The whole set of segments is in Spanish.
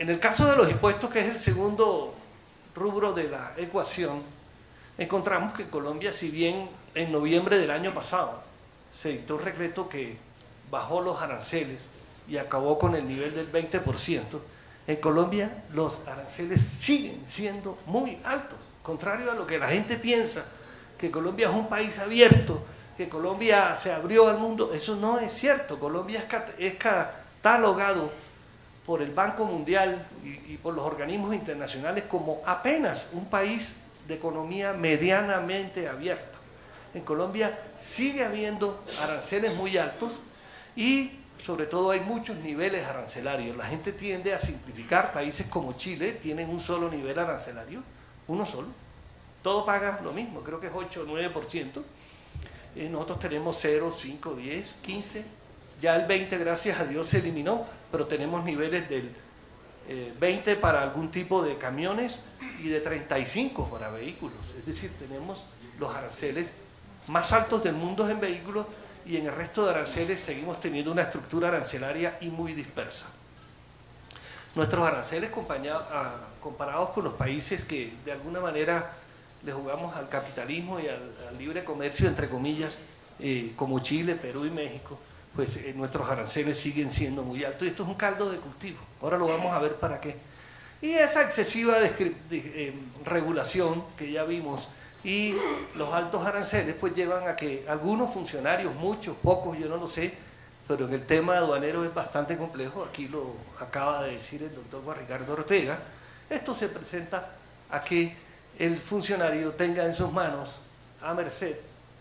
En el caso de los impuestos, que es el segundo rubro de la ecuación, encontramos que Colombia, si bien en noviembre del año pasado se dictó un decreto que bajó los aranceles y acabó con el nivel del 20%, en Colombia los aranceles siguen siendo muy altos, contrario a lo que la gente piensa, que Colombia es un país abierto, que Colombia se abrió al mundo. Eso no es cierto. Colombia es catalogado por el Banco Mundial y por los organismos internacionales como apenas un país de economía medianamente abierta. En Colombia sigue habiendo aranceles muy altos y sobre todo hay muchos niveles arancelarios. La gente tiende a simplificar. Países como Chile tienen un solo nivel arancelario, uno solo. Todo paga lo mismo, creo que es 8 o 9%. Nosotros tenemos 0, 5, 10, 15. Ya el 20, gracias a Dios, se eliminó, pero tenemos niveles del 20 para algún tipo de camiones y de 35 para vehículos. Es decir, tenemos los aranceles más altos del mundo en vehículos, y en el resto de aranceles seguimos teniendo una estructura arancelaria y muy dispersa. Nuestros aranceles comparados con los países que de alguna manera le jugamos al capitalismo y al libre comercio, entre comillas, como Chile, Perú y México, pues nuestros aranceles siguen siendo muy altos, y esto es un caldo de cultivo. Ahora lo vamos a ver para qué. Y esa excesiva regulación que ya vimos y los altos aranceles pues llevan a que algunos funcionarios, muchos, pocos, yo no lo sé, pero en el tema aduanero es bastante complejo, aquí lo acaba de decir el doctor Juan Ricardo Ortega, esto se presenta a que el funcionario tenga en sus manos, a merced,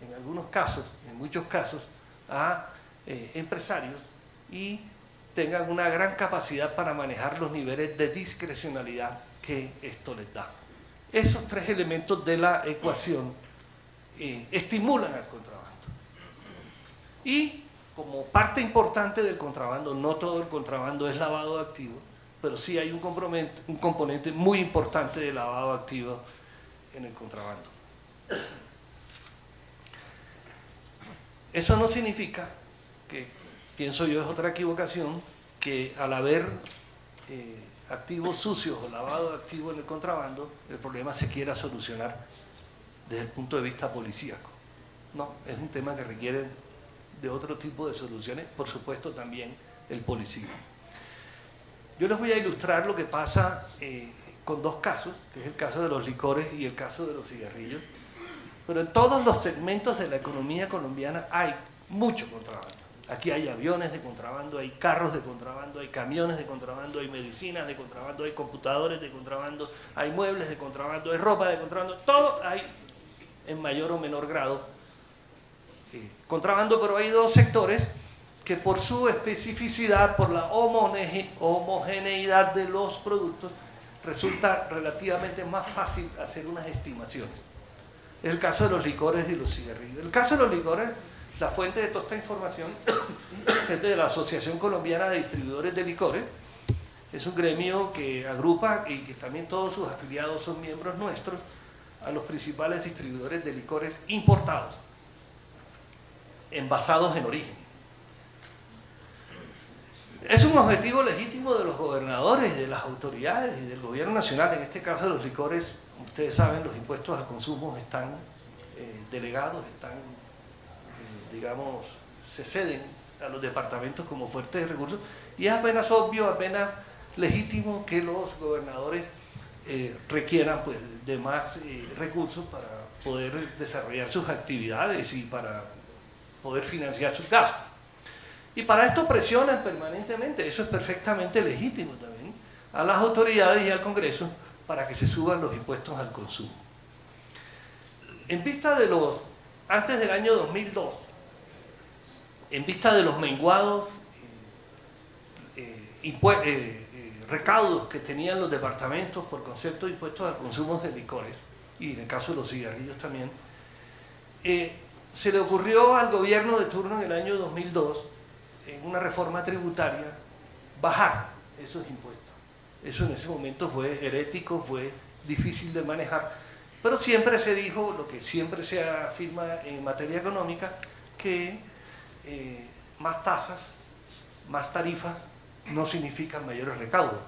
en algunos casos, en muchos casos, a empresarios, y tengan una gran capacidad para manejar los niveles de discrecionalidad que esto les da. Esos tres elementos de la ecuación estimulan al contrabando. Y como parte importante del contrabando, no todo el contrabando es lavado de activos, pero sí hay un componente muy importante de lavado de activos en el contrabando. Eso no significa que, pienso yo, es otra equivocación, que al haber activos sucios o lavado de activos en el contrabando, el problema se quiera solucionar desde el punto de vista policíaco. No, es un tema que requiere de otro tipo de soluciones, por supuesto también el policía. Yo les voy a ilustrar lo que pasa con dos casos, que es el caso de los licores y el caso de los cigarrillos, pero en todos los segmentos de la economía colombiana hay mucho contrabando. Aquí hay aviones de contrabando, hay carros de contrabando, hay camiones de contrabando, hay medicinas de contrabando, hay computadores de contrabando, hay muebles de contrabando, hay ropa de contrabando, todo hay en mayor o menor grado contrabando, pero hay dos sectores que por su especificidad, por la homogeneidad de los productos, resulta relativamente más fácil hacer unas estimaciones. Es el caso de los licores y los cigarrillos. En el caso de los licores, la fuente de toda esta información es de la Asociación Colombiana de Distribuidores de Licores. Es un gremio que agrupa, y que también todos sus afiliados son miembros nuestros, a los principales distribuidores de licores importados, envasados en origen. Es un objetivo legítimo de los gobernadores, de las autoridades y del gobierno nacional. En este caso de los licores, ustedes saben, los impuestos al consumo están delegados, digamos, se ceden a los departamentos como fuentes de recursos, y es apenas obvio, apenas legítimo que los gobernadores requieran pues de más recursos para poder desarrollar sus actividades y para poder financiar sus gastos. Y para esto presionan permanentemente, eso es perfectamente legítimo también, a las autoridades y al Congreso para que se suban los impuestos al consumo. En vista de antes del año 2002, en vista de los menguados recaudos que tenían los departamentos por concepto de impuestos al consumo de licores, y en el caso de los cigarrillos también, se le ocurrió al gobierno de turno en el año 2002, en una reforma tributaria, bajar esos impuestos. Eso en ese momento fue herético, fue difícil de manejar, pero siempre se dijo, lo que siempre se afirma en materia económica, que más tasas, más tarifas, no significan mayores recaudos.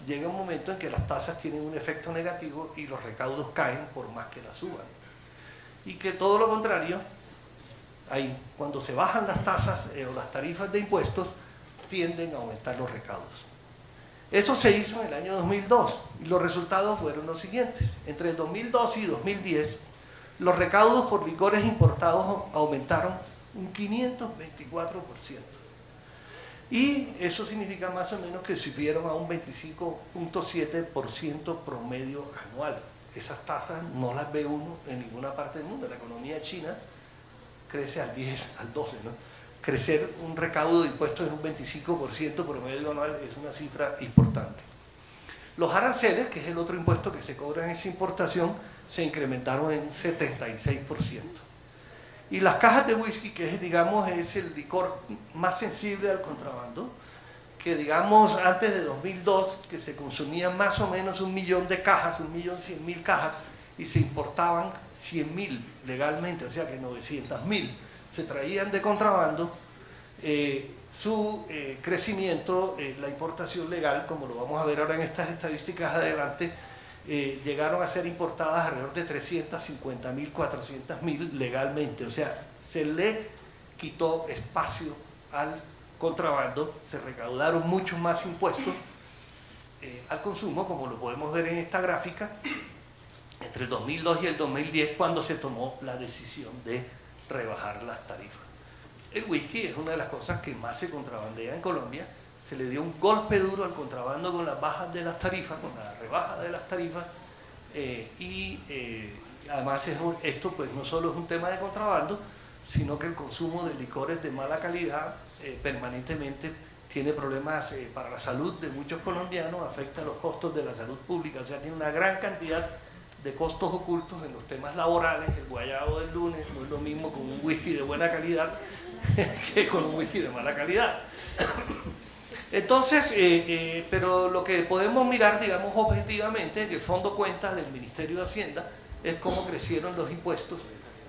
llega un momento en que las tasas tienen un efecto negativo y los recaudos caen por más que las suban. Y que todo lo contrario, ahí, cuando se bajan las tasas o las tarifas de impuestos, tienden a aumentar los recaudos. Eso se hizo en el año 2002 y los resultados fueron los siguientes. Entre el 2002 y 2010, los recaudos por licores importados aumentaron un 524%. Y eso significa más o menos que subieron a un 25.7% promedio anual. Esas tasas no las ve uno en ninguna parte del mundo. La economía china crece al 10, al 12, ¿no? Crecer un recaudo de impuestos en un 25% promedio anual es una cifra importante. Los aranceles, que es el otro impuesto que se cobra en esa importación, se incrementaron en 76%. Y las cajas de whisky, que es, digamos, es el licor más sensible al contrabando, que digamos antes de 2002, que se consumían más o menos 1 millón de cajas, 1.100.000 cajas, y se importaban 100.000 legalmente, o sea que 900.000 se traían de contrabando, su crecimiento, la importación legal, como lo vamos a ver ahora en estas estadísticas adelante, llegaron a ser importadas alrededor de 350.000, 400.000 legalmente, o sea, se le quitó espacio al contrabando, se recaudaron muchos más impuestos al consumo, como lo podemos ver en esta gráfica, entre el 2002 y el 2010, cuando se tomó la decisión de rebajar las tarifas. El whisky es una de las cosas que más se contrabandea en Colombia. Se le dio un golpe duro al contrabando con las bajas de las tarifas, con la rebaja de las tarifas, además esto pues no solo es un tema de contrabando, sino que el consumo de licores de mala calidad permanentemente tiene problemas para la salud de muchos colombianos, afecta los costos de la salud pública, o sea, tiene una gran cantidad de costos ocultos en los temas laborales. El guayabo del lunes no es lo mismo con un whisky de buena calidad que con un whisky de mala calidad. Entonces, pero lo que podemos mirar, digamos, objetivamente, que el Fondo Cuentas del Ministerio de Hacienda, es cómo crecieron los impuestos,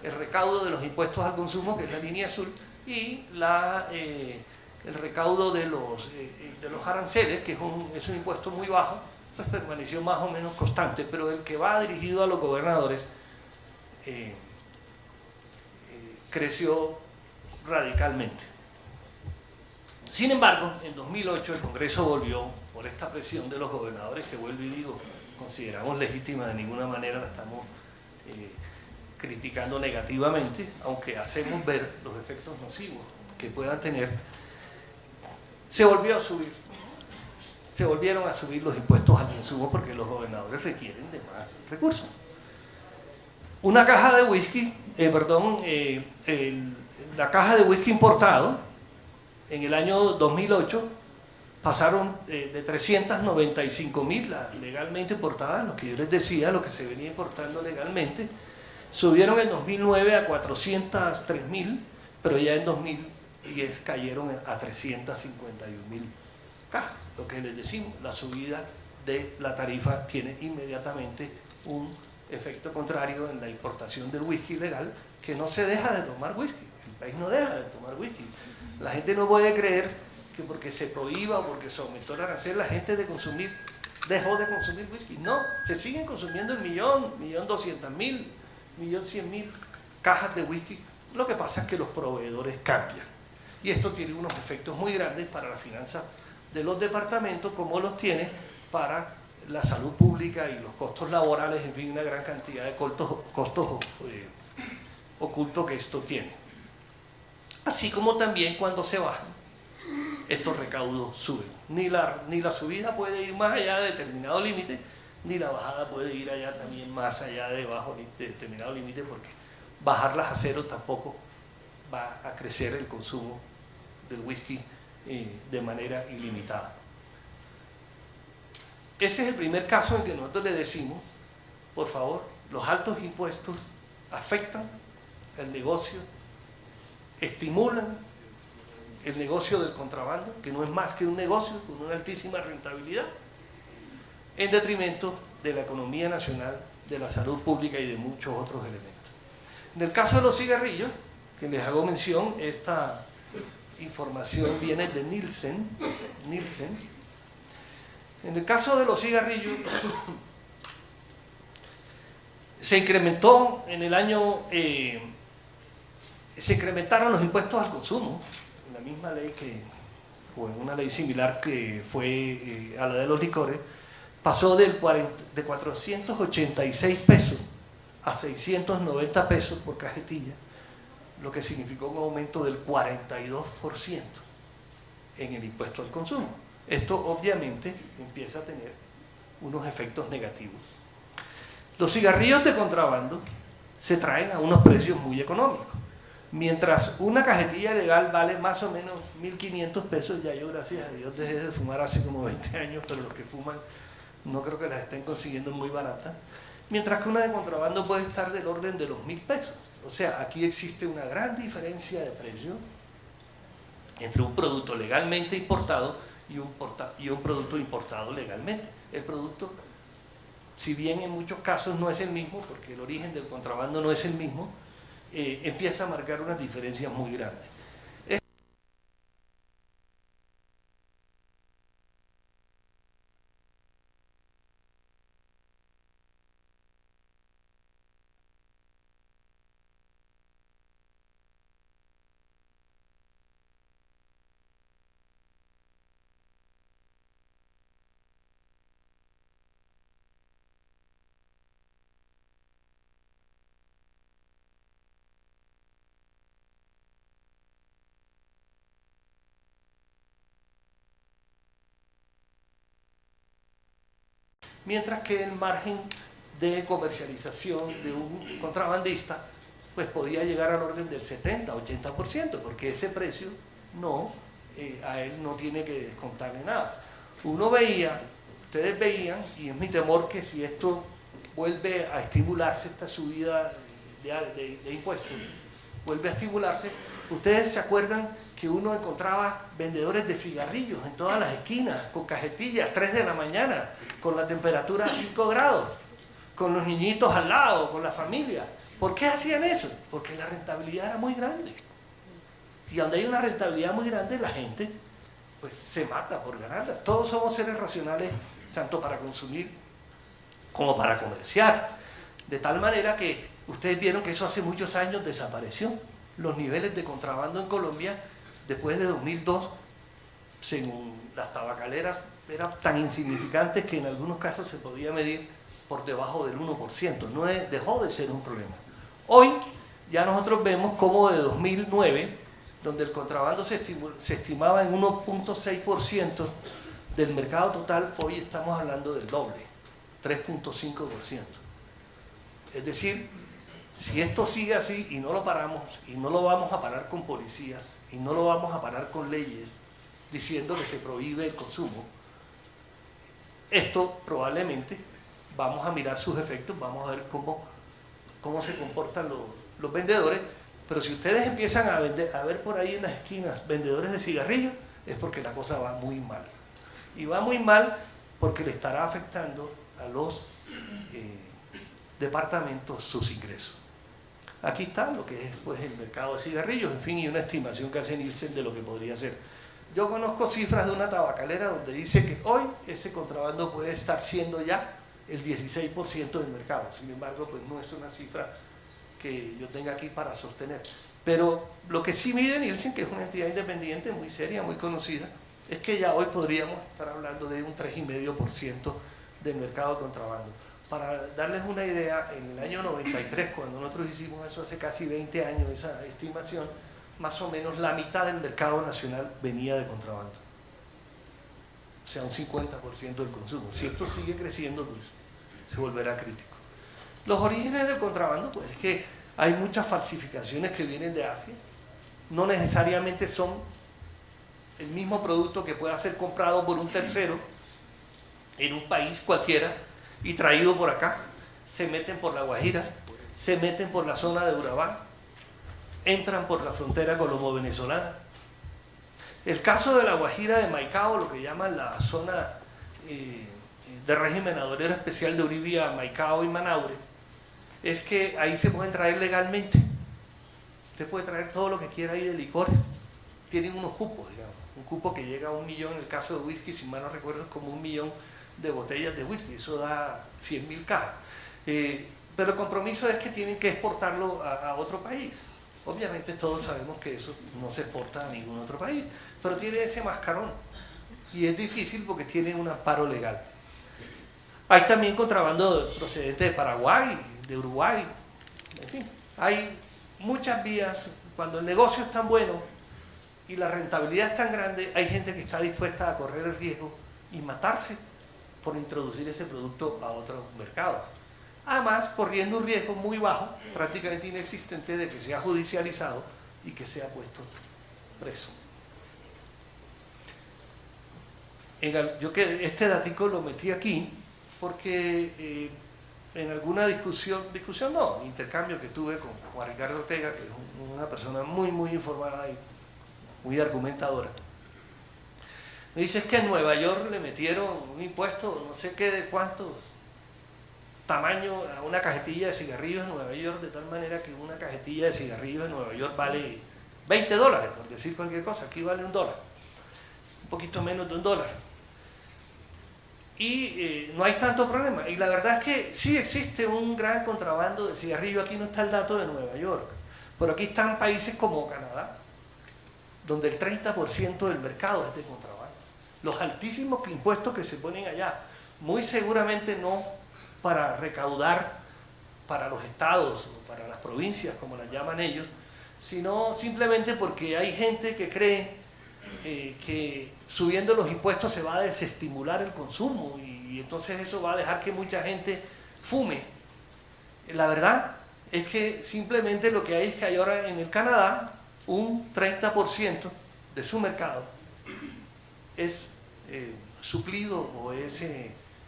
el recaudo de los impuestos al consumo, que es la línea azul, y el recaudo de los aranceles, que es un impuesto muy bajo, pues permaneció más o menos constante, pero el que va dirigido a los gobernadores creció radicalmente. Sin embargo, en 2008 el Congreso volvió, por esta presión de los gobernadores, que vuelvo y digo, consideramos legítima, de ninguna manera la estamos criticando negativamente, aunque hacemos ver los efectos nocivos que puedan tener, se volvió a subir. Se volvieron a subir los impuestos al consumo porque los gobernadores requieren de más recursos. Una caja de whisky, la caja de whisky importado, en el año 2008 pasaron de 395.000 legalmente importadas, lo que yo les decía, lo que se venía importando legalmente, subieron en 2009 a 403.000, pero ya en 2010 cayeron a 351.000 cajas. Lo que les decimos, la subida de la tarifa tiene inmediatamente un efecto contrario en la importación del whisky legal, que no se deja de tomar whisky. El país no deja de tomar whisky. La gente no puede creer que porque se prohíba o porque se aumentó el arancel, la gente dejó de consumir whisky. No, se siguen consumiendo 1.200.000, 1.100.000 cajas de whisky. Lo que pasa es que los proveedores cambian. Y esto tiene unos efectos muy grandes para la finanza de los departamentos, como los tiene para la salud pública y los costos laborales, en fin, una gran cantidad de costos ocultos que esto tiene. Así como también cuando se bajan, estos recaudos suben. Ni la subida puede ir más allá de determinado límite, ni la bajada puede ir allá también más allá de determinado límite, porque bajarlas a cero tampoco va a crecer el consumo del whisky de manera ilimitada. Ese es el primer caso en que nosotros le decimos, por favor, los altos impuestos afectan el negocio, estimulan el negocio del contrabando, que no es más que un negocio con una altísima rentabilidad, en detrimento de la economía nacional, de la salud pública y de muchos otros elementos. En el caso de los cigarrillos, que les hago mención, esta información viene de Nielsen. En el caso de los cigarrillos, se incrementó en el año, se incrementaron los impuestos al consumo, en la misma ley o en una ley similar que fue a la de los licores, pasó de 486 pesos a 690 pesos por cajetilla, lo que significó un aumento del 42% en el impuesto al consumo. Esto obviamente empieza a tener unos efectos negativos. Los cigarrillos de contrabando se traen a unos precios muy económicos. Mientras una cajetilla legal vale más o menos 1.500 pesos, ya yo gracias a Dios dejé de fumar hace como 20 años, pero los que fuman no creo que las estén consiguiendo muy baratas, mientras que una de contrabando puede estar del orden de los 1.000 pesos. O sea, aquí existe una gran diferencia de precio entre un producto legalmente importado y un producto importado legalmente. El producto, si bien en muchos casos no es el mismo, porque el origen del contrabando no es el mismo, empieza a marcar unas diferencias muy grandes. Mientras que el margen de comercialización de un contrabandista pues podía llegar al orden del 70-80%, porque ese precio a él no tiene que descontarle nada. Ustedes veían, y es mi temor que si esto vuelve a estimularse, esta subida de impuestos, vuelve a estimularse, ustedes se acuerdan que uno encontraba vendedores de cigarrillos en todas las esquinas, con cajetillas, 3 de la mañana, con la temperatura a 5 grados, con los niñitos al lado, con la familia. ¿Por qué hacían eso? Porque la rentabilidad era muy grande. Y donde hay una rentabilidad muy grande, la gente pues se mata por ganarla. Todos somos seres racionales, tanto para consumir como para comerciar. De tal manera que ustedes vieron que eso hace muchos años desapareció. Los niveles de contrabando en Colombia, después de 2002, según las tabacaleras, eran tan insignificantes que en algunos casos se podía medir por debajo del 1%. Dejó de ser un problema. Hoy ya nosotros vemos como de 2009, donde el contrabando se estimaba en 1.6% del mercado total, hoy estamos hablando del doble, 3.5%. Es decir, si esto sigue así y no lo paramos, y no lo vamos a parar con policías, y no lo vamos a parar con leyes diciendo que se prohíbe el consumo, esto probablemente vamos a mirar sus efectos, vamos a ver cómo se comportan los vendedores, pero si ustedes empiezan a ver por ahí en las esquinas vendedores de cigarrillos, es porque la cosa va muy mal. Y va muy mal porque le estará afectando a los departamentos sus ingresos. Aquí está lo que es pues, el mercado de cigarrillos, en fin, y una estimación que hace Nielsen de lo que podría ser. Yo conozco cifras de una tabacalera donde dice que hoy ese contrabando puede estar siendo ya el 16% del mercado. Sin embargo, pues no es una cifra que yo tenga aquí para sostener. Pero lo que sí mide Nielsen, que es una entidad independiente muy seria, muy conocida, es que ya hoy podríamos estar hablando de un 3,5% del mercado de contrabando. Para darles una idea, en el año 93, cuando nosotros hicimos eso hace casi 20 años, esa estimación, más o menos la mitad del mercado nacional venía de contrabando. O sea, un 50% del consumo. Si esto sigue creciendo, pues se volverá crítico. Los orígenes del contrabando, pues es que hay muchas falsificaciones que vienen de Asia. No necesariamente son el mismo producto que pueda ser comprado por un tercero en un país cualquiera y traído por acá. Se meten por La Guajira, se meten por la zona de Urabá, entran por la frontera colombo-venezolana. El caso de La Guajira de Maicao, lo que llaman la zona de régimen aduanero especial de Uribia, Maicao y Manaure, es que ahí se pueden traer legalmente. Usted puede traer todo lo que quiera ahí de licores. Tienen unos cupos, digamos. un cupo que llega a 1 millón, en el caso de whisky, si mal no recuerdo, es como 1 millón de botellas de whisky, eso da 100.000 cajas. Pero el compromiso es que tienen que exportarlo a otro país. Obviamente todos sabemos que eso no se exporta a ningún otro país, pero tiene ese mascarón y es difícil porque tiene un amparo legal. Hay también contrabando procedente de Paraguay, de Uruguay, en fin, hay muchas vías. Cuando el negocio es tan bueno y la rentabilidad es tan grande, hay gente que está dispuesta a correr el riesgo y matarse por introducir ese producto a otro mercado. Además, corriendo un riesgo muy bajo, prácticamente inexistente, de que sea judicializado y que sea puesto preso. Yo este datico lo metí aquí porque en alguna intercambio que tuve con Juan Ricardo Ortega, que es una persona muy informada y muy argumentadora, me dice es que en Nueva York le metieron un impuesto, no sé qué de cuántos tamaño a una cajetilla de cigarrillos en Nueva York, de tal manera que una cajetilla de cigarrillos en Nueva York vale $20, por decir cualquier cosa. Aquí vale $1, un poquito menos de $1. Y no hay tanto problema. Y la verdad es que sí existe un gran contrabando de cigarrillos. Aquí no está el dato de Nueva York, pero aquí están países como Canadá, donde el 30% del mercado es de contrabando. Los altísimos impuestos que se ponen allá, muy seguramente no para recaudar para los estados o para las provincias, como las llaman ellos, sino simplemente porque hay gente que cree que subiendo los impuestos se va a desestimular el consumo y entonces eso va a dejar que mucha gente fume. La verdad es que simplemente lo que hay es que hay ahora en el Canadá un 30% de su mercado es suplido o es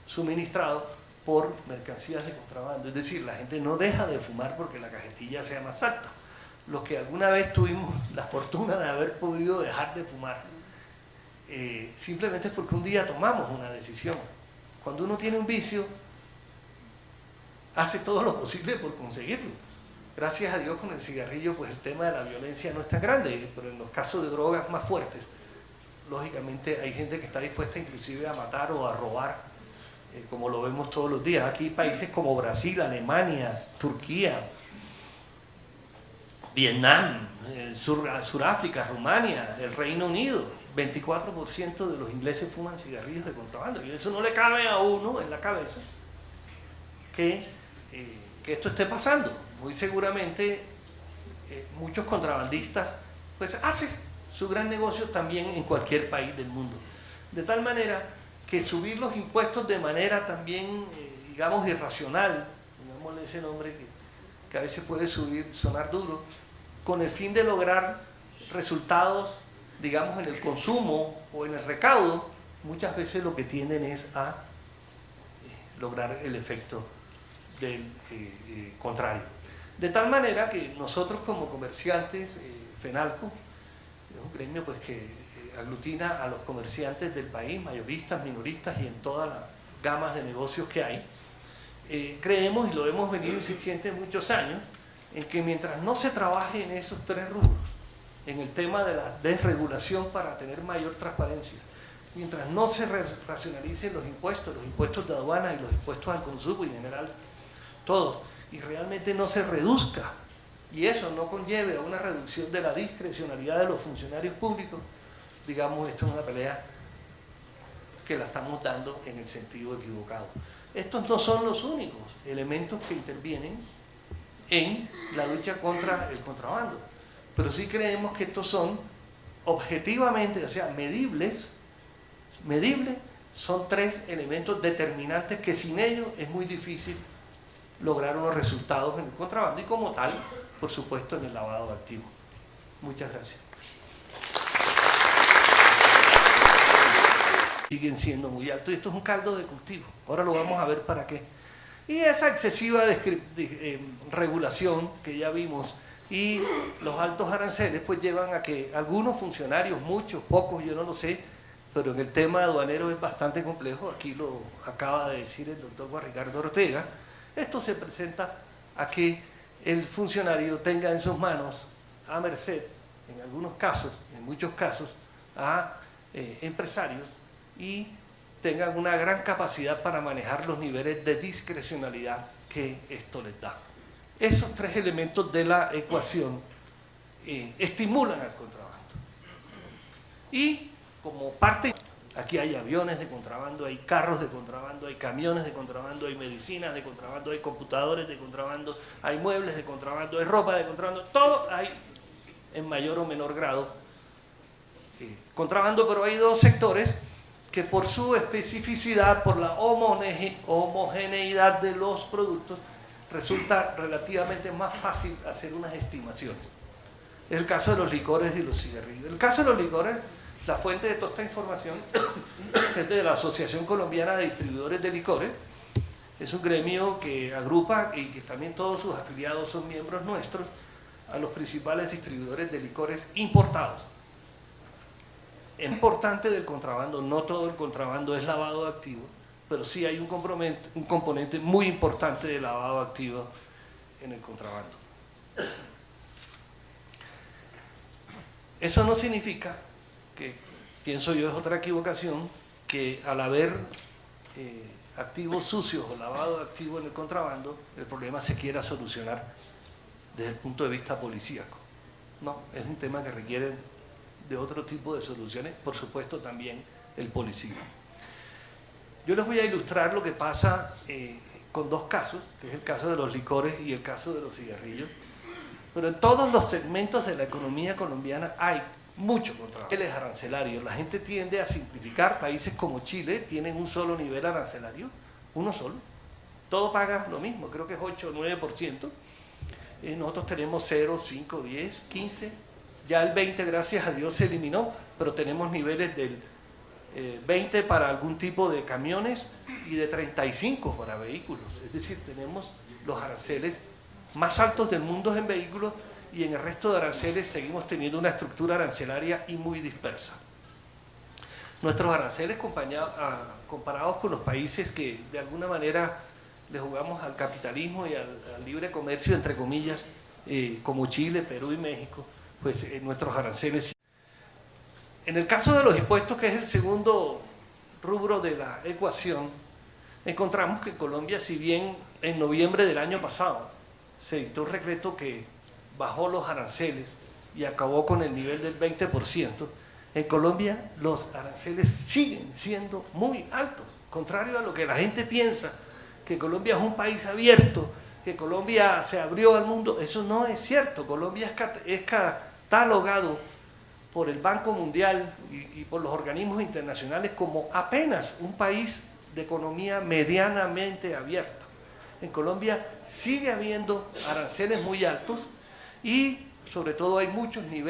suministrado por mercancías de contrabando. Es decir, la gente no deja de fumar porque la cajetilla sea más alta. Los que alguna vez tuvimos la fortuna de haber podido dejar de fumar, simplemente es porque un día tomamos una decisión. Cuando uno tiene un vicio, hace todo lo posible por conseguirlo. Gracias a Dios con el cigarrillo, pues el tema de la violencia no es tan grande, pero en los casos de drogas más fuertes, lógicamente hay gente que está dispuesta inclusive a matar o a robar, como lo vemos todos los días. Aquí países como Brasil, Alemania, Turquía, Vietnam, Sudáfrica, Rumania, el Reino Unido, 24% de los ingleses fuman cigarrillos de contrabando. Y eso no le cabe a uno en la cabeza que esto esté pasando. Muy seguramente muchos contrabandistas pues hacen su gran negocio también en cualquier país del mundo. De tal manera que subir los impuestos de manera también, digamos, irracional, digámosle ese nombre que a veces puede sonar duro, con el fin de lograr resultados, digamos, en el consumo o en el recaudo, muchas veces lo que tienden es a lograr el efecto del contrario. De tal manera que nosotros como comerciantes, FENALCO, es un gremio pues que aglutina a los comerciantes del país, mayoristas, minoristas y en todas las gamas de negocios que hay, creemos, y lo hemos venido insistiendo muchos años, en que mientras no se trabaje en esos 3 rubros, en el tema de la desregulación para tener mayor transparencia, mientras no se racionalicen los impuestos de aduana y los impuestos al consumo y en general todo, y realmente no se reduzca, y eso no conlleve a una reducción de la discrecionalidad de los funcionarios públicos, digamos, esto es una pelea que la estamos dando en el sentido equivocado. Estos no son los únicos elementos que intervienen en la lucha contra el contrabando, pero sí creemos que estos son objetivamente, o sea, medibles, son 3 elementos determinantes que sin ellos es muy difícil lograr unos resultados en el contrabando y como tal, por supuesto, en el lavado de activos. Muchas gracias. Siguen siendo muy altos y esto es un caldo de cultivo. Ahora lo vamos a ver para qué. Y esa excesiva regulación que ya vimos y los altos aranceles pues llevan a que algunos funcionarios, muchos, pocos, yo no lo sé, pero en el tema aduanero es bastante complejo, aquí lo acaba de decir el doctor Juan Ricardo Ortega, esto se presenta a que el funcionario tenga en sus manos, a merced, en algunos casos, en muchos casos, a empresarios y tengan una gran capacidad para manejar los niveles de discrecionalidad que esto les da. Esos tres elementos de la ecuación estimulan al contrabando. Y como parte, aquí hay aviones de contrabando, hay carros de contrabando, hay camiones de contrabando, hay medicinas de contrabando, hay computadores de contrabando, hay muebles de contrabando, hay ropa de contrabando, todo hay en mayor o menor grado contrabando, pero hay dos sectores que por su especificidad, por la homogeneidad de los productos, resulta relativamente más fácil hacer unas estimaciones. Es el caso de los licores y los cigarrillos. En el caso de los licores, la fuente de toda esta información es de la Asociación Colombiana de Distribuidores de Licores. Es un gremio que agrupa y que también todos sus afiliados son miembros nuestros, a los principales distribuidores de licores importados. Es importante del contrabando, no todo el contrabando es lavado de activos, pero sí hay un componente muy importante de lavado de activos en el contrabando. Eso no significa que, pienso yo, es otra equivocación, que al haber activos sucios o lavado de activos en el contrabando, el problema se quiera solucionar desde el punto de vista policíaco. No, es un tema que requiere de otro tipo de soluciones, por supuesto también el policía. Yo les voy a ilustrar lo que pasa con dos casos, que es el caso de los licores y el caso de los cigarrillos, pero en todos los segmentos de la economía colombiana hay mucho contrabando. Niveles arancelarios, la gente tiende a simplificar. Países como Chile tienen un solo nivel arancelario, uno solo, todo paga lo mismo, creo que es 8 o 9%, nosotros tenemos 0, 5, 10, 15%, ya el 20 gracias a Dios se eliminó, pero tenemos niveles del 20 para algún tipo de camiones y de 35 para vehículos. Es decir, tenemos los aranceles más altos del mundo en vehículos y en el resto de aranceles seguimos teniendo una estructura arancelaria y muy dispersa. Nuestros aranceles comparados con los países que de alguna manera le jugamos al capitalismo y al libre comercio, entre comillas, como Chile, Perú y México, pues nuestros aranceles. En el caso de los impuestos, que es el segundo rubro de la ecuación, encontramos que Colombia, si bien en noviembre del año pasado se dictó un decreto que bajó los aranceles y acabó con el nivel del 20%, en Colombia los aranceles siguen siendo muy altos, contrario a lo que la gente piensa, que Colombia es un país abierto, que Colombia se abrió al mundo. Eso no es cierto. Colombia es catalogado por el Banco Mundial y por los organismos internacionales como apenas un país de economía medianamente abierta. En Colombia sigue habiendo aranceles muy altos y sobre todo hay muchos niveles